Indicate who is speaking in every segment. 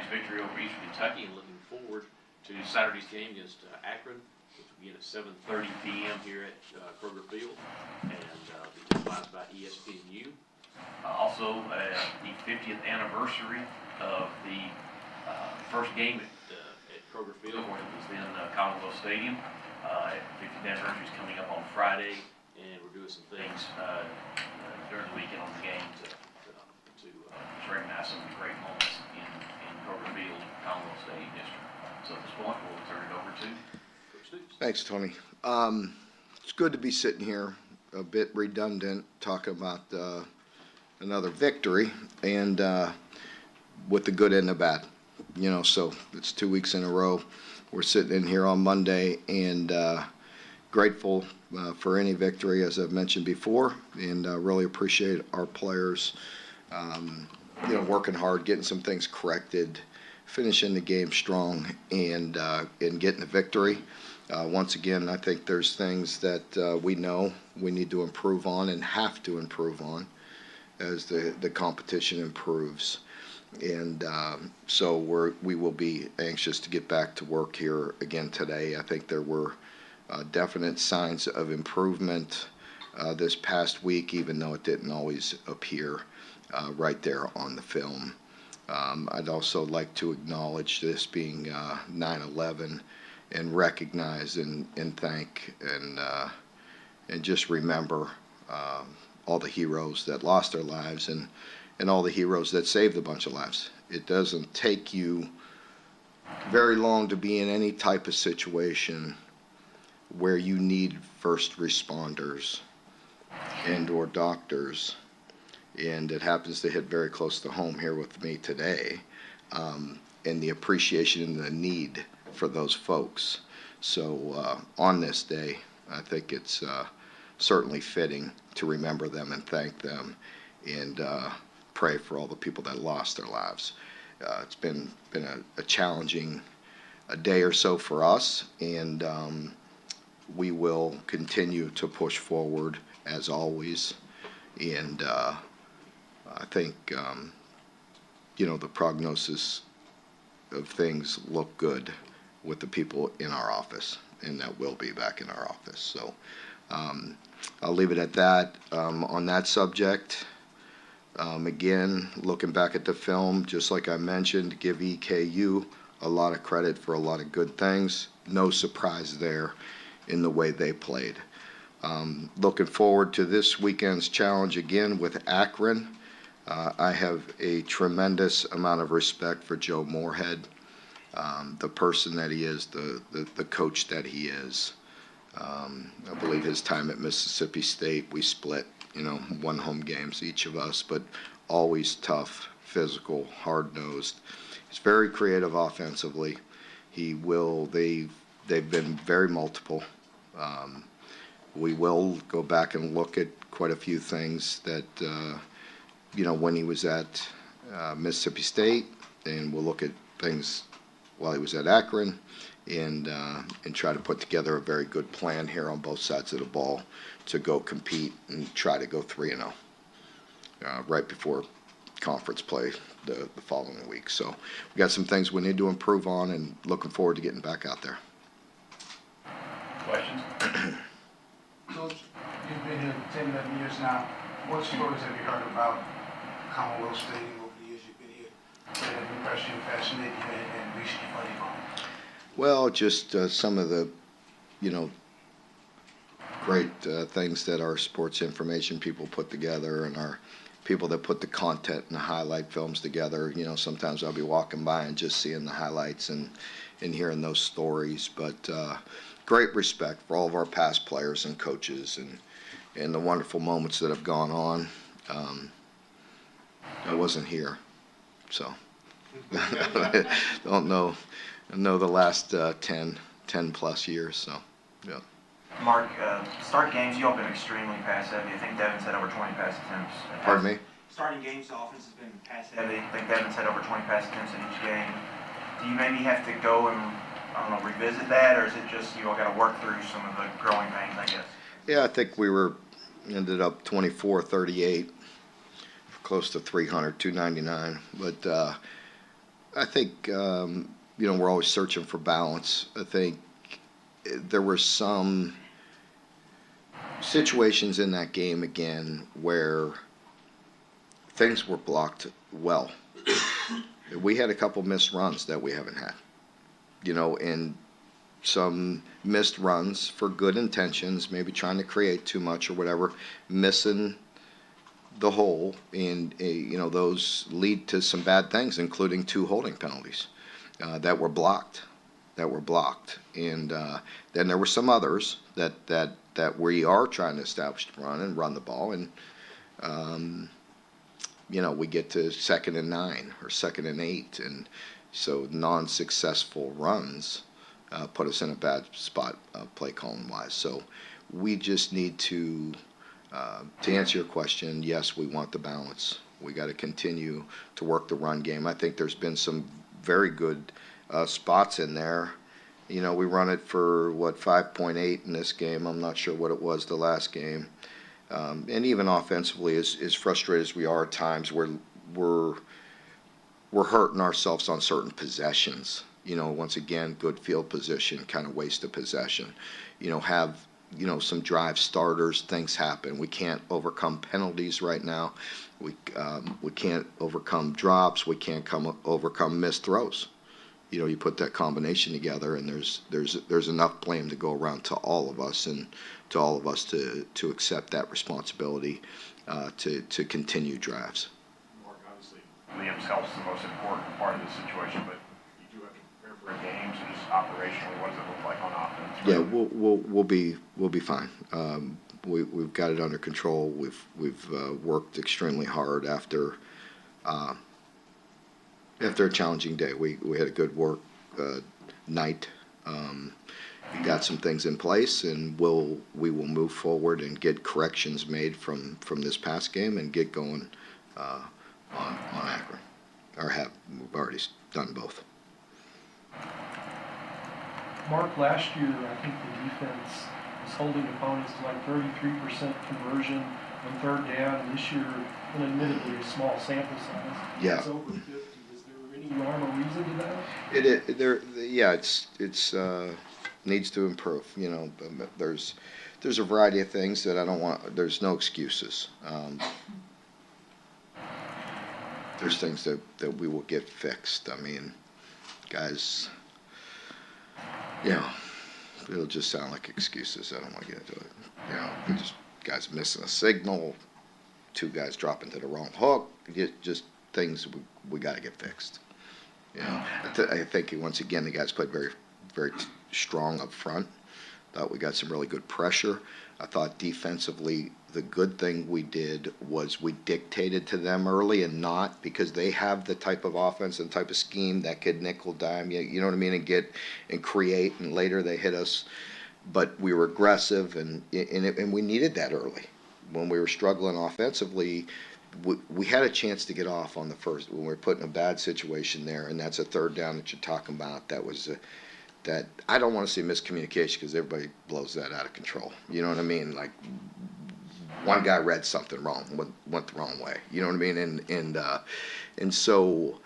Speaker 1: nice victory over Eastern Kentucky, and looking forward to Saturday's game against Akron, which will begin at 7:30 p.m. here at Kroger Field, and be televised by ESPNU. Also, the 50th anniversary of the first game at Kroger Field, when it was then Commonwealth Stadium. 50th anniversary is coming up on Friday, and we're doing some things during the weekend on the game to recognize some of the great moments in Kroger Field, Commonwealth Stadium history. So at this point, we'll turn it over to Coach Stoops.
Speaker 2: Thanks, Tony. It's good to be sitting here, a bit redundant, talking about another victory, and with the good and the bad. So it's 2 weeks in a row. We're sitting in here on Monday, and grateful for any victory, as I've mentioned before, and really appreciate our players working hard, getting some things corrected, finishing the game strong, and getting the victory. Once again, I think there's things that we know we need to improve on and have to improve on as the competition improves. And so we will be anxious to get back to work here again today. I think there were definite signs of improvement this past week, even though it didn't always appear right there on the film. I'd also like to acknowledge this being 9/11 and recognize and thank and just remember all the heroes that lost their lives and all the heroes that saved a bunch of lives. It doesn't take you very long to be in any type of situation where you need first responders and or doctors, and it happens to hit very close to home here with me today, and the appreciation and the need for those folks. So on this day, I think it's certainly fitting to remember them and thank them, and pray for all the people that lost their lives. It's been a challenging day or so for us, and we will continue to push forward as always. And I think the prognosis of things look good with the people in our office, and that will be back in our office. So I'll leave it at that. On that subject, again, looking back at the film, just like I mentioned, give EKU a lot of credit for a lot of good things. No surprise there in the way they played. Looking forward to this weekend's challenge again with Akron. I have a tremendous amount of respect for Joe Moorhead, the person that he is, the coach that he is. I believe his time at Mississippi State, we split, one home games, each of us, but always tough, physical, hard-nosed. He's very creative offensively. They've been very multiple. We will go back and look at quite a few things that, when he was at Mississippi State, and we'll look at things while he was at Akron, and try to put together a very good plan here on both sides of the ball to go compete and try to go 3-0 right before conference play the following week. So we got some things we need to improve on, and looking forward to getting back out there.
Speaker 1: Questions?
Speaker 3: Coach, you've been here 10, 11 years now. What stories have you heard about Commonwealth Stadium over the years you've been here that have impressed you, fascinated you, and reached you funny about?
Speaker 2: Well, just some of the, great things that our sports information people put together, and our people that put the content and the highlight films together. Sometimes I'll be walking by and just seeing the highlights and hearing those stories. But great respect for all of our past players and coaches, and the wonderful moments that have gone on. I wasn't here, so don't know the last 10 plus years. So, yeah.
Speaker 4: Mark, start games, you all have been extremely pass heavy. I think Devin's had over 20 pass attempts.
Speaker 2: Pardon me?
Speaker 4: Starting games, the offense has been pass heavy. I think Devin's had over 20 pass attempts in each game. Do you maybe have to go and, revisit that, or is it just you all got to work through some of the growing pains, I guess?
Speaker 2: Yeah, I think we ended up 24-38, close to 300, 299. But I think, we're always searching for balance. I think there were some situations in that game again where things were blocked well. We had a couple missed runs that we haven't had, and some missed runs for good intentions, maybe trying to create too much or whatever, missing the hole, and those lead to some bad things, including 2 holding penalties that were blocked. And then there were some others that we are trying to establish the run and run the ball, and we get to 2nd and 9 or 2nd and 8, and so non-successful runs put us in a bad spot play calling wise. So we just need to answer your question, yes, we want the balance. We got to continue to work the run game. I think there's been some very good spots in there. We run it for 5.8 in this game. I'm not sure what it was the last game. And even offensively, as frustrated as we are at times, we're hurting ourselves on certain possessions. Once again, good field position, kind of waste of possession. Have some drive starters. Things happen. We can't overcome penalties right now. We can't overcome drops. We can't overcome missed throws. You put that combination together, and there's enough blame to go around to all of us, and to all of us to accept that responsibility to continue drives.
Speaker 5: Mark, obviously, Liam's help's the most important part of the situation, but you do have to prepare for a game, so just operationally, what does it look like on offense?
Speaker 2: Yeah, we'll be fine. We've got it under control. We've worked extremely hard after a challenging day. We had a good work night. We got some things in place, and we will move forward and get corrections made from this past game and get going on Akron. We've already done both.
Speaker 6: Mark, last year, I think the defense was holding opponents to like 33% conversion on 3rd down, and this year, an admittedly a small sample size.
Speaker 2: Yeah.
Speaker 6: It's over 50. Is there any rhyme or reason to that?
Speaker 2: It's needs to improve. There's a variety of things that I don't want. There's no excuses. There's things that we will get fixed. I mean, guys, it'll just sound like excuses. I don't want to get into it. Guys missing a signal, 2 guys dropping to the wrong hook. Just things we got to get fixed. I think once again the guys played very, very strong up front. Thought we got some really good pressure. I thought defensively the good thing we did was we dictated to them early, and not because they have the type of offense and type of scheme that could nickel dime, you know what I mean, and get and create, and later they hit us. But we were aggressive, and we needed that early. When we were struggling offensively, we had a chance to get off on the first when we were put in a bad situation there, and that's a 3rd down that you're talking about. That was that I don't want to see miscommunication, because everybody blows that out of control. You know what I mean? Like, one guy read something wrong, went the wrong way. You know what I mean? And so,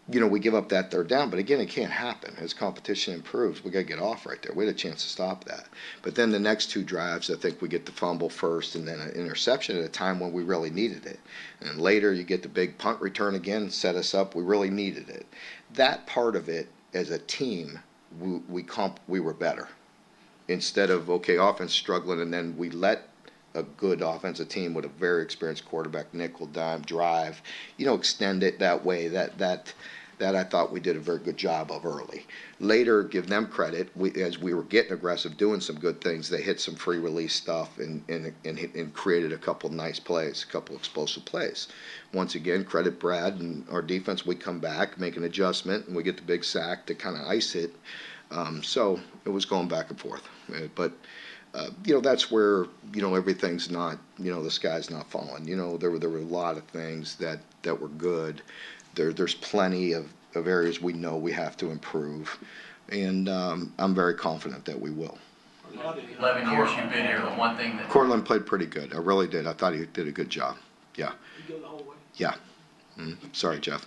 Speaker 2: we give up that 3rd down. But again, it can't happen. As competition improves, we got to get off right there. We had a chance to stop that. But then the next 2 drives, I think we get the fumble first, and then an interception at a time when we really needed it. And later, you get the big punt return again, set us up. We really needed it. That part of it, as a team, we were better. Instead of offense struggling, and then we let a good offensive team with a very experienced quarterback nickel dime drive, extend it that way. That I thought we did a very good job of early. Later, give them credit. As we were getting aggressive, doing some good things, they hit some free release stuff and created a couple nice plays, a couple explosive plays. Once again, credit Brad and our defense. We come back, make an adjustment, and we get the big sack to kind of ice it. So it was going back and forth. But that's where everything's not, the sky's not falling. There were a lot of things that were good. There's plenty of areas we know we have to improve, and I'm very confident that we will.
Speaker 7: 11 years you've been here, the one thing that...
Speaker 2: Cortland played pretty good. I really did. I thought he did a good job. Yeah.
Speaker 8: You go the whole way?
Speaker 2: Yeah. Sorry, Jeff.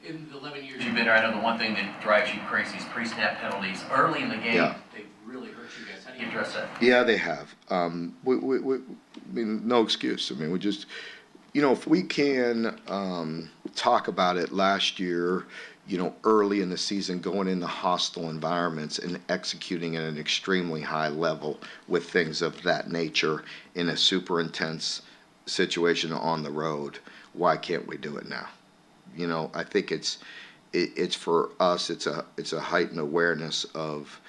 Speaker 7: In the 11 years you've been there, I know the one thing that drives you crazy is pre-snap penalties. Early in the game,
Speaker 2: Yeah.
Speaker 7: they really hurt you guys. How do you address that?
Speaker 2: Yeah, they have. I mean, no excuse. I mean, we just, if we can talk about it last year, early in the season, going into hostile environments and executing at an extremely high level with things of that nature in a super intense situation on the road, why can't we do it now? I think it's for us, it's a heightened awareness of,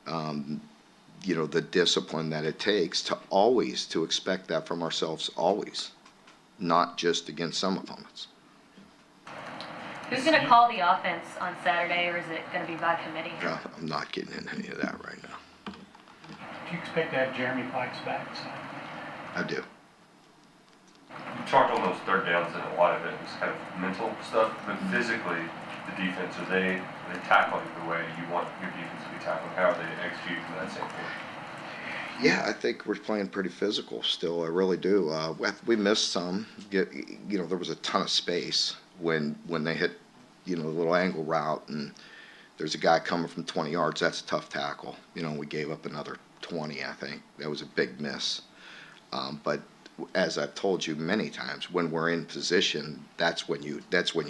Speaker 2: the discipline that it takes to expect that from ourselves always, not just against some opponents.
Speaker 8: Who's going to call the offense on Saturday, or is it going to be by committee?
Speaker 2: I'm not getting into any of that right now.
Speaker 9: Do you expect to have Jeremy Pikes back?
Speaker 2: I do.
Speaker 10: You talked on those third downs, and a lot of it was kind of mental stuff, but physically, the defense, are they tackling the way you want your defense to be tackling? How are they executing from that standpoint?
Speaker 2: Yeah, I think we're playing pretty physical still. I really do. We missed some. There was a ton of space when they hit, the little angle route, and there's a guy coming from 20 yards. That's a tough tackle. We gave up another 20, I think. That was a big miss. But as I've told you many times, when we're in position, that's when you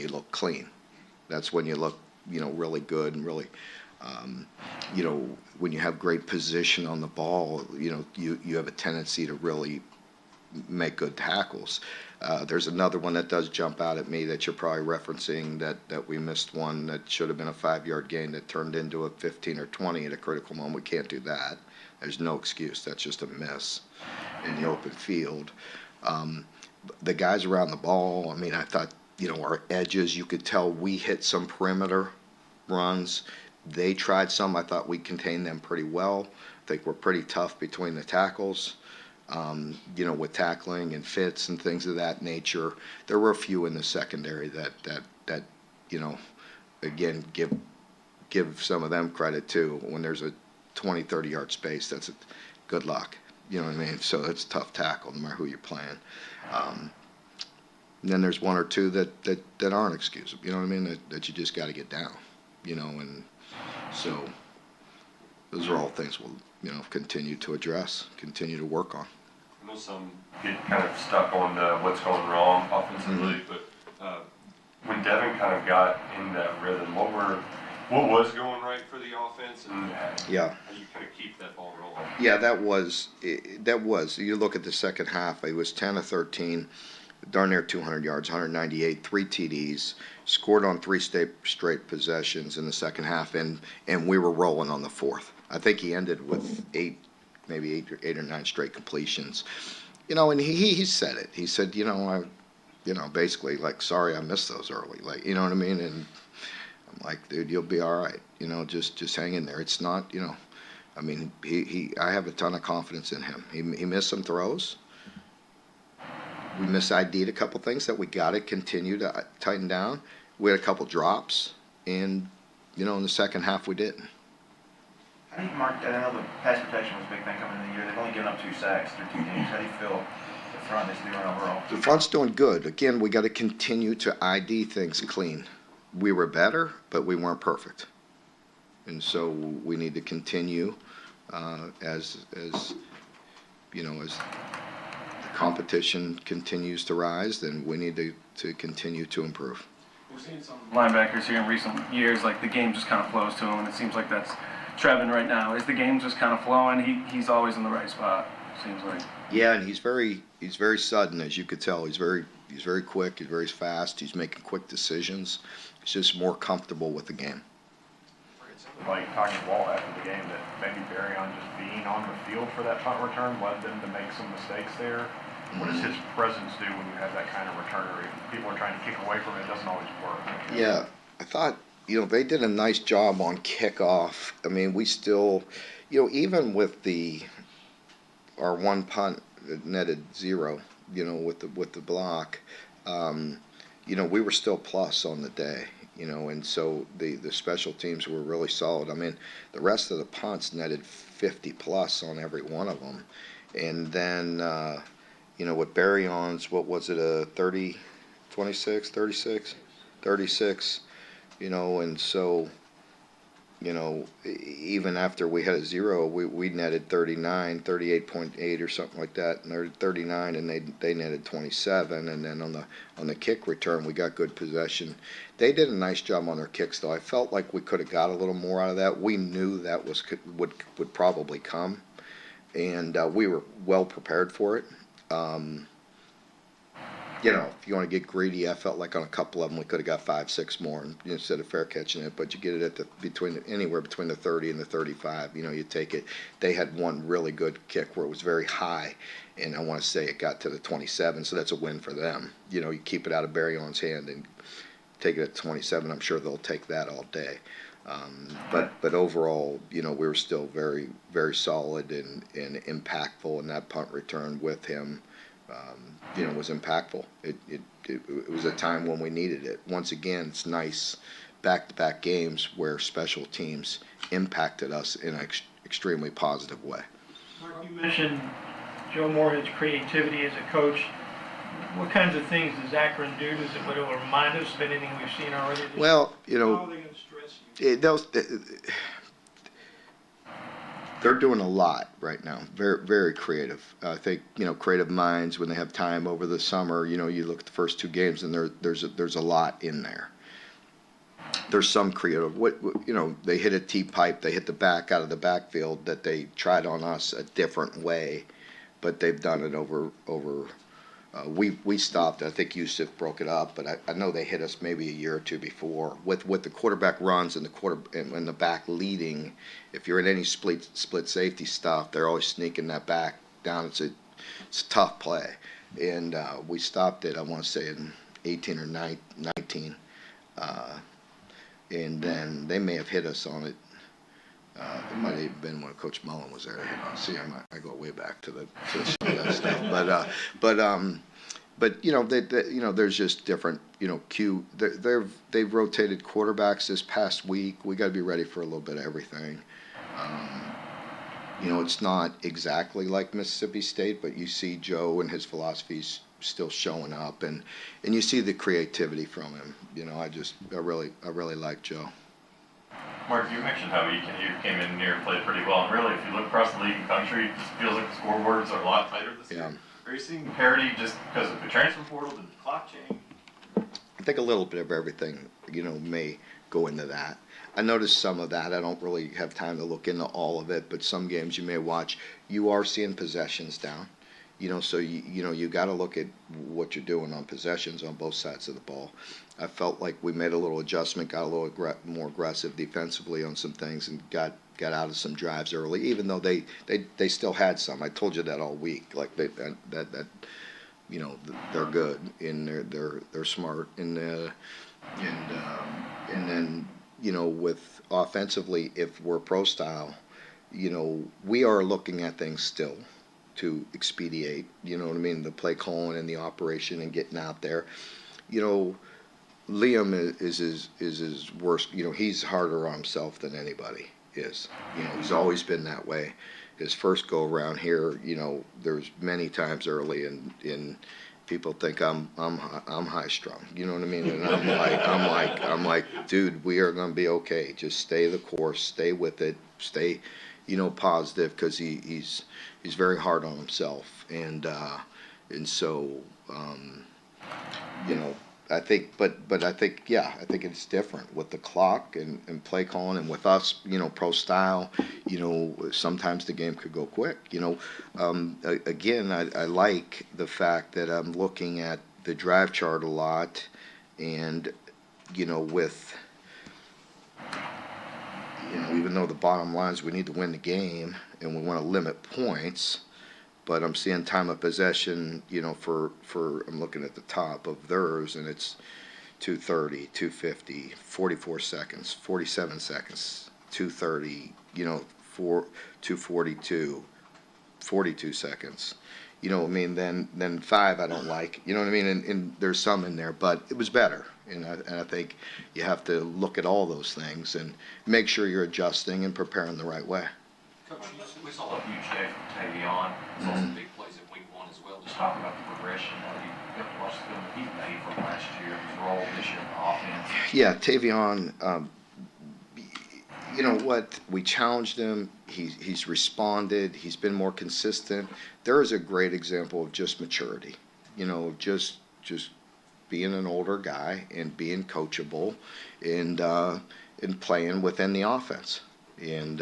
Speaker 2: look clean. That's when you look, really good and really, when you have great position on the ball, you have a tendency to really make good tackles. There's another one that does jump out at me that you're probably referencing that we missed one that should have been a 5-yard gain that turned into a 15 or 20 at a critical moment. We can't do that. There's no excuse. That's just a miss in the open field. The guys around the ball, I mean, I thought, our edges, you could tell we hit some perimeter runs. They tried some. I thought we contained them pretty well. I think we're pretty tough between the tackles, with tackling and fits and things of that nature. There were a few in the secondary that again, give some of them credit too. When there's a 20, 30-yard space, that's good luck. You know what I mean? So it's a tough tackle no matter who you're playing. And then there's one or two that aren't excusable. You know what I mean? That you just got to get down. And so those are all things we'll continue to address, continue to work on.
Speaker 10: I know some get kind of stuck on what's going wrong offensively, but when Devin kind of got in that rhythm, what was going right for the offense, and how you kind of keep that ball rolling?
Speaker 2: Yeah, that was. You look at the second half, it was 10 of 13, darn near 200 yards, 198, 3 TDs, scored on 3 straight possessions in the second half, and we were rolling on the fourth. I think he ended with 8 or 9 straight completions. And he said it. He said, basically, like, sorry I missed those early. Like, you know what I mean? And I'm like, dude, you'll be all right. Just hang in there. It's not, I mean, I have a ton of confidence in him. He missed some throws. We mis-ID'd a couple things that we got to continue to tighten down. We had a couple drops, and, in the second half we didn't.
Speaker 4: How do you mark that? I know the pass protection was a big thing coming in the year. They've only given up 2 sacks through 2 games. How do you feel the front is doing overall?
Speaker 2: The front's doing good. Again, we got to continue to ID things clean. We were better, but we weren't perfect. And so we need to continue as the competition continues to rise, then we need to continue to improve.
Speaker 9: We've seen some linebackers here in recent years, like the game just kind of flows to him, and it seems like that's Trevin right now. Is the game just kind of flowing? He's always in the right spot, seems like.
Speaker 2: Yeah, and he's very sudden, as you could tell. He's very quick, he's very fast, he's making quick decisions. He's just more comfortable with the game.
Speaker 5: Like talking to Walt after the game, that maybe Barryon just being on the field for that punt return led them to make some mistakes there. What does his presence do when you have that kind of returner? If people are trying to kick away from it, it doesn't always work.
Speaker 2: Yeah, I thought, they did a nice job on kickoff. I mean, we still, even with our one punt that netted 0, with the block, we were still plus on the day, and so the special teams were really solid. I mean, the rest of the punts netted 50 plus on every one of them. And then, with Barryon's, what was it, a 36? and so, even after we had a 0, we netted 38.8 or something like that, and they're 39, and they netted 27, and then on the kick return, we got good possession. They did a nice job on their kicks, though. I felt like we could have got a little more out of that. We knew that would probably come, and we were well prepared for it. If you want to get greedy, I felt like on a couple of them we could have got 5, 6 more instead of fair catching it. But you get it at anywhere between the 30 and the 35. You take it. They had one really good kick where it was very high, and I want to say it got to the 27. So that's a win for them. You keep it out of Barryon's hand and take it at 27. I'm sure they'll take that all day. But overall, we were still very, very solid and impactful in that punt return with him. Was impactful. It was a time when we needed it. Once again, it's nice back-to-back games where special teams impacted us in an extremely positive way.
Speaker 11: Mark, you mentioned Joe Moorhead's creativity as a coach. What kinds of things does Akron do? Would it remind us of anything we've seen already?
Speaker 2: Well,
Speaker 11: How are they going to stress you?
Speaker 2: They're doing a lot right now. Very, very creative. I think creative minds when they have time over the summer. You look at the first 2 games and there's a lot in there. There's some creative. They hit a T-pipe. They hit the back out of the backfield that they tried on us a different way, but they've done it over. We stopped. I think Yusuf broke it up, but I know they hit us maybe a year or 2 before with the quarterback runs and the back leading. If you're in any split safety stuff, they're always sneaking that back down. It's a tough play, and we stopped it. I want to say in 18 or 19, and then they may have hit us on it. It might have been when Coach Mullen was there to hit on. See, I go way back to some of that stuff, but there's just different, they've rotated quarterbacks this past week. We got to be ready for a little bit of everything. It's not exactly like Mississippi State, but you see Joe and his philosophies still showing up, and you see the creativity from him. I really like Joe.
Speaker 12: Mark, you mentioned how you came in here and played pretty well, and really, if you look across the league and country, it just feels like the scoreboards are a lot tighter this year. Are you seeing parity just because of the transfer portal? Did the clock change?
Speaker 2: I think a little bit of everything, may go into that. I noticed some of that. I don't really have time to look into all of it, but some games you may watch, you are seeing possessions down. So you got to look at what you're doing on possessions on both sides of the ball. I felt like we made a little adjustment, got a little more aggressive defensively on some things, and got out of some drives early. Even though they still had some. I told you that all week. Like they're good and they're smart and then with offensively, if we're pro style, we are looking at things still to expedite, the play calling and the operation and getting out there. Liam is his worst, he's harder on himself than anybody is. He's always been that way. His first go around here, there's many times early and people think I'm high strung. You know what I mean? And I'm like, dude, we are gonna be okay. Just stay the course, stay with it, stay, positive, because he's very hard on himself, and so I think, but I think, I think it's different with the clock and play calling, and with us, pro style, sometimes the game could go quick. Again, I like the fact that I'm looking at the drive chart a lot, and with even though the bottom line is we need to win the game and we want to limit points, but I'm seeing time of possession, for I'm looking at the top of theirs, and it's 2:30, 2:50, 44 seconds, 47 seconds, 2:30, 2:42, 42 seconds. Then 5 I don't like. And there's some in there, but it was better. And I think you have to look at all those things and make sure you're adjusting and preparing the right way.
Speaker 7: Coach, we saw a huge day from Tavion. We saw some big plays in week 1 as well. Just talking about the progression that you got to watch the film that he made from last year, his role this year in the offense.
Speaker 2: Yeah, Tavion, you know what? We challenged him. He's responded. He's been more consistent. There is a great example of just maturity. You know, just being an older guy and being coachable, and playing within the offense. And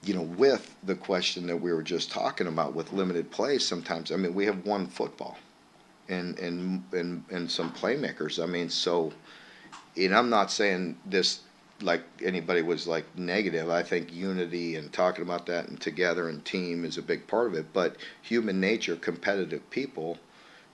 Speaker 2: you know, with the question that we were just talking about with limited play, sometimes I mean we have one football, and some playmakers. I mean, so, and I'm not saying this like anybody was like negative. I think unity and talking about that and together and team is a big part of it. But human nature, competitive people,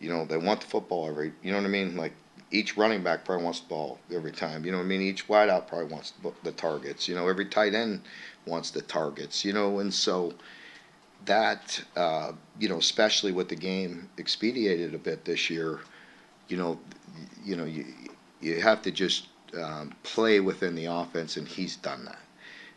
Speaker 2: you know, they want the football you know what I mean? Like each running back probably wants the ball every time. You know what I mean? Each wideout probably wants the targets. You know, every tight end wants the targets. You know, and so that, you know, especially with the game expedited a bit this year, you know, you have to just play within the offense, and he's done that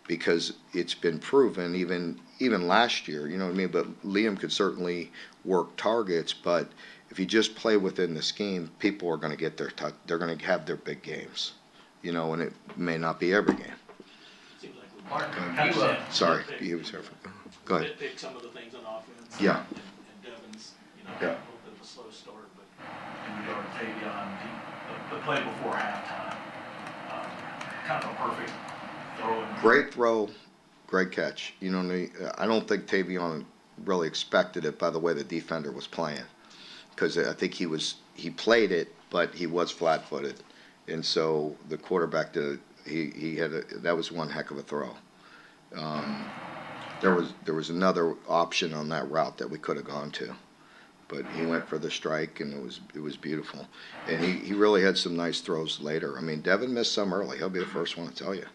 Speaker 2: because it's been proven even last year. You know what I mean? But Liam could certainly work targets, but if you just play within the scheme, people are going to get they're going to have their big games, you know, and it may not be every game.
Speaker 13: Seems like we Mark kind of said.
Speaker 2: Sorry, he was here. Go ahead.
Speaker 13: Nitpick some of the things on offense.
Speaker 2: Yeah.
Speaker 13: And Devin's, you know,
Speaker 2: Yeah.
Speaker 13: a little bit of a slow start, but in regard to Tavion, the play before halftime, kind of a perfect throw.
Speaker 2: Great throw, great catch. You know, I don't think Tavion really expected it by the way the defender was playing, because I think he played it, but he was flat-footed, and so the quarterback that was one heck of a throw. There was another option on that route that we could have gone to, but he went for the strike, and it was beautiful. And he really had some nice throws later. I mean, Devin missed some early. He'll be the first one to tell you.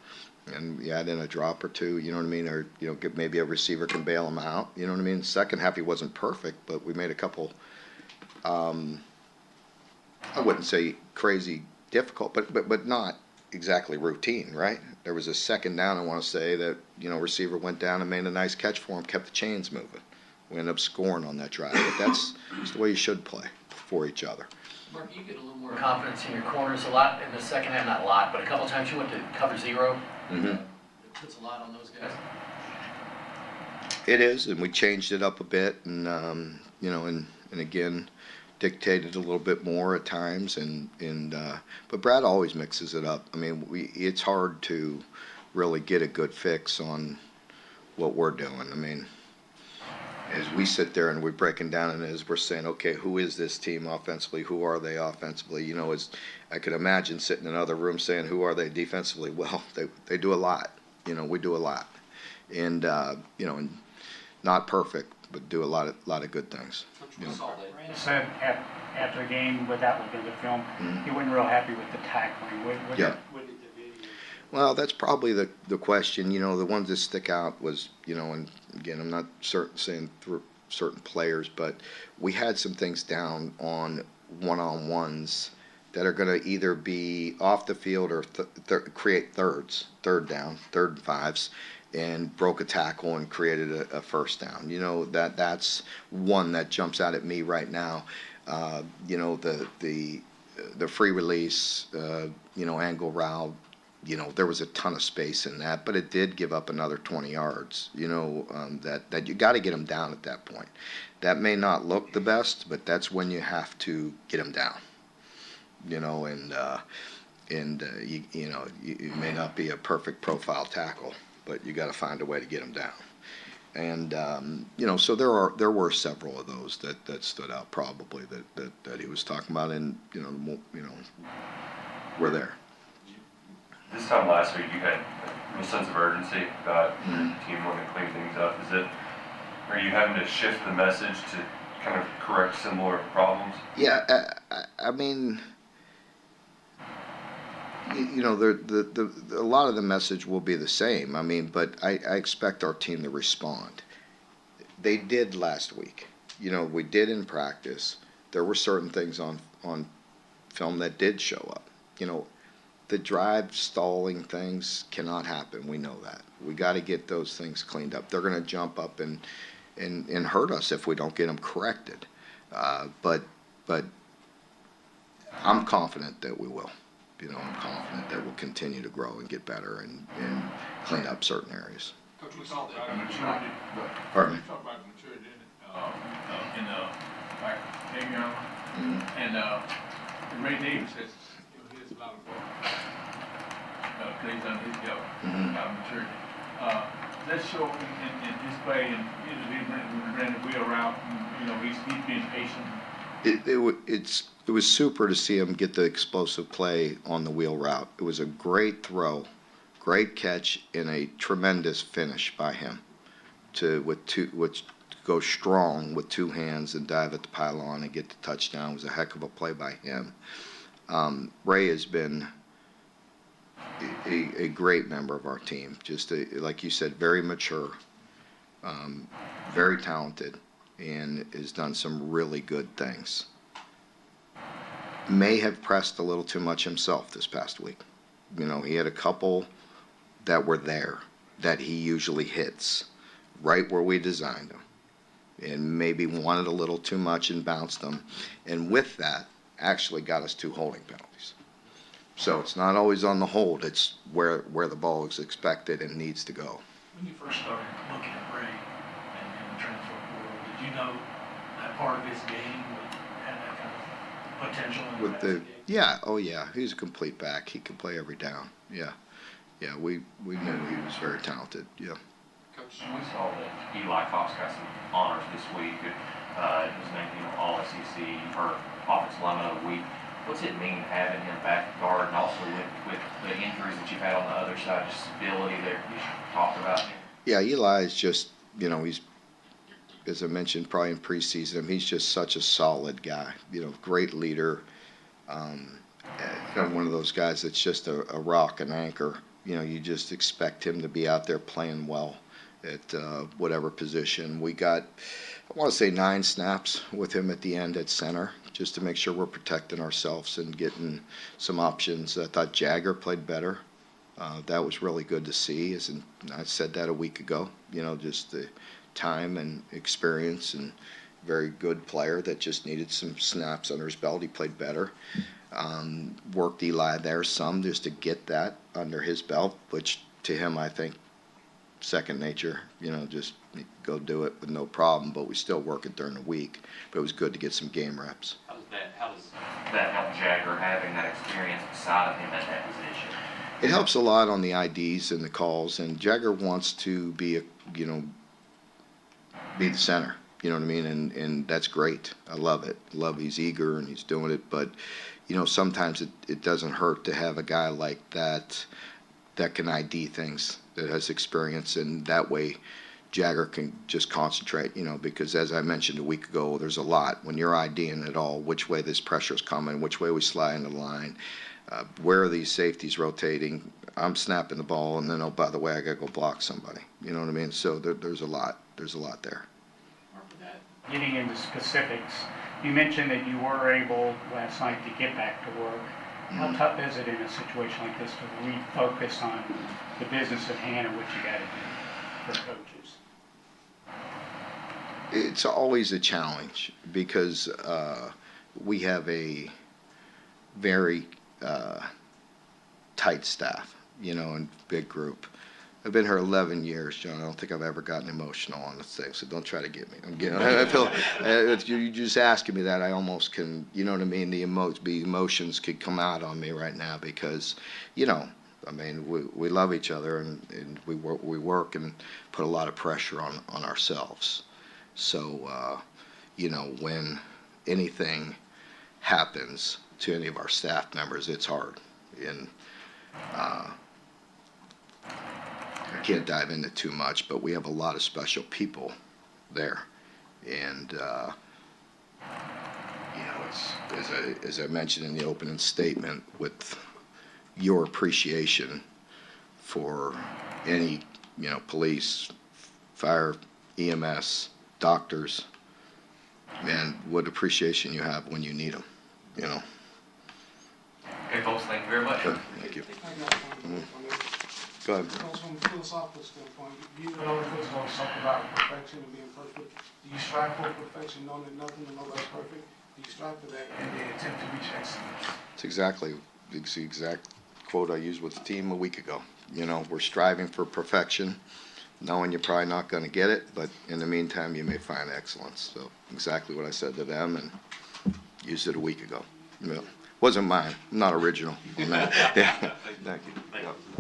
Speaker 2: And you add in a drop or two, you know what I mean, or you know, maybe a receiver can bail him out. You know what I mean. Second half he wasn't perfect, but we made a couple. I wouldn't say crazy difficult, but not exactly routine, right? There was a second down, I want to say, that, you know, receiver went down and made a nice catch for him, kept the chains moving. We ended up scoring on that drive, but that's the way you should play for each other.
Speaker 7: Mark, you get a little more confidence in your corners a lot in the second half, not a lot, but a couple times you went to cover zero.
Speaker 2: Mm-hmm.
Speaker 7: It puts a lot on those guys.
Speaker 2: It is, and we changed it up a bit, and you know, and again, dictated a little bit more at times, but Brad always mixes it up. I mean, it's hard to really get a good fix on what we're doing. I mean, as we sit there and we're breaking down, and as we're saying, okay, who is this team offensively? Who are they offensively? You know, as I could imagine sitting in another room saying, who are they defensively? Well, they do a lot. You know, we do a lot, and you know, and not perfect, but do a lot of good things. You know.
Speaker 14: Brandon said after the game, without looking at the film, he wasn't real happy with the tackling.
Speaker 2: Yeah.
Speaker 13: What did the video?
Speaker 2: Well, that's probably the question. You know, the ones that stick out was, you know, and again, I'm not saying through certain players, but we had some things down on one-on-ones that are going to either be off the field or create third down, third and fives, and broke a tackle and created a first down. You know, that's one that jumps out at me right now. You know, the free release, you know, angle route, you know, there was a ton of space in that, but it did give up another 20 yards, you know, that you got to get them down at that point. That may not look the best, but that's when you have to get them down, you know, and you know, you may not be a perfect profile tackle, but you got to find a way to get them down. And you know, so there were several of those that stood out probably that he was talking about, and you know, we're there.
Speaker 10: This time last week, you had a sense of urgency about the team wanting to clean things up. Are you having to shift the message to kind of correct similar problems?
Speaker 2: Yeah, I mean, you know, a lot of the message will be the same. I mean, but I expect our team to respond. They did last week. You know, we did in practice. There were certain things on film that did show up. You know, the drive stalling things cannot happen. We know that. We got to get those things cleaned up. They're going to jump up and hurt us if we don't get them corrected. But I'm confident that we will. You know, I'm confident that we'll continue to grow and get better and clean up certain areas.
Speaker 13: Coach, we saw that maturity.
Speaker 2: Pardon me?
Speaker 13: You talked about the maturity in like Davion and Ray Davis has, he has a lot of plays under his belt, a lot of maturity. Let's show in his play and he ran the wheel around. He's being patient.
Speaker 2: It was super to see him get the explosive play on the wheel route. It was a great throw, great catch, and a tremendous finish by him to go strong with two hands and dive at the pylon and get the touchdown. It was a heck of a play by him. Ray has been a great member of our team. Just like you said, very mature, very talented, and has done some really good things. May have pressed a little too much himself this past week. He had a couple that were there that he usually hits right where we designed them, and maybe wanted a little too much and bounced them, and with that actually got us 2 holding penalties. So it's not always on the hold, it's where the ball is expected and needs to go.
Speaker 13: When you first started looking at Ray and the transfer portal, did you know that part of his game would have that kind of potential in the passing game?
Speaker 2: Yeah, oh yeah, he's a complete back. He can play every down. Yeah, we knew he was very talented. Yeah.
Speaker 7: Coach, we saw that Eli Fox got some honors this week. It was named All SEC or Offensive Lineman of the Week. What's it mean having him back at guard, and also with the injuries that you've had on the other side, just stability there you talked about?
Speaker 2: Yeah, Eli is just, he's, as I mentioned, probably in preseason, he's just such a solid guy. Great leader. Kind of one of those guys that's just a rock, an anchor. You just expect him to be out there playing well at whatever position. We got, I want to say 9 snaps with him at the end at center, just to make sure we're protecting ourselves and getting some options. I thought Jagger played better. That was really good to see. I said that a week ago, just the time and experience, and very good player that just needed some snaps under his belt. He played better. Worked Eli there some just to get that under his belt, which to him I think second nature, just go do it with no problem, but we still work it during the week. But it was good to get some game reps.
Speaker 7: How does that help Jagger having that experience beside of him at that position?
Speaker 2: It helps a lot on the IDs and the calls, and Jagger wants to be be the center. You know what I mean? And that's great. I love it. He's eager and he's doing it, but sometimes it doesn't hurt to have a guy like that can ID things, that has experience, and that way Jagger can just concentrate, because as I mentioned a week ago, there's a lot. When you're IDing it all, which way this pressure's coming, which way we slide in the line, where are these safeties rotating, I'm snapping the ball, and then, oh, by the way, I got to go block somebody. You know what I mean? So there's a lot. There's a lot there.
Speaker 14: Getting into specifics, you mentioned that you were able last night to get back to work. How tough is it in a situation like this to refocus on the business at hand and what you got to do for coaches?
Speaker 2: It's always a challenge because we have a very tight staff, and big group. I've been here 11 years, John. I don't think I've ever gotten emotional on this thing, so don't try to get me. I feel if you're just asking me that, I almost can, you know what I mean? The emotions could come out on me right now because, we love each other and we work and put a lot of pressure on ourselves. So, when anything happens to any of our staff members, it's hard. And I can't dive into too much, but we have a lot of special people there, and it's as I mentioned in the opening statement, with your appreciation for any police, fire, EMS, doctors, man, what appreciation you have when you need them,
Speaker 7: Okay, folks, thank you very much.
Speaker 2: Good, thank you. Go ahead.
Speaker 3: From a philosophical standpoint, you know the coach always talk about perfection and being perfect. Do you strive for perfection, knowing that nothing and nobody's perfect? Do you strive for that and then attempt to reach excellence?
Speaker 2: It's exactly It's the exact quote I used with the team a week ago. You know, we're striving for perfection, knowing you're probably not gonna get it, but in the meantime, you may find excellence. So exactly what I said to them and used it a week ago. You know, wasn't mine, I'm not original on that. Yeah, thank you.
Speaker 1: Thank you.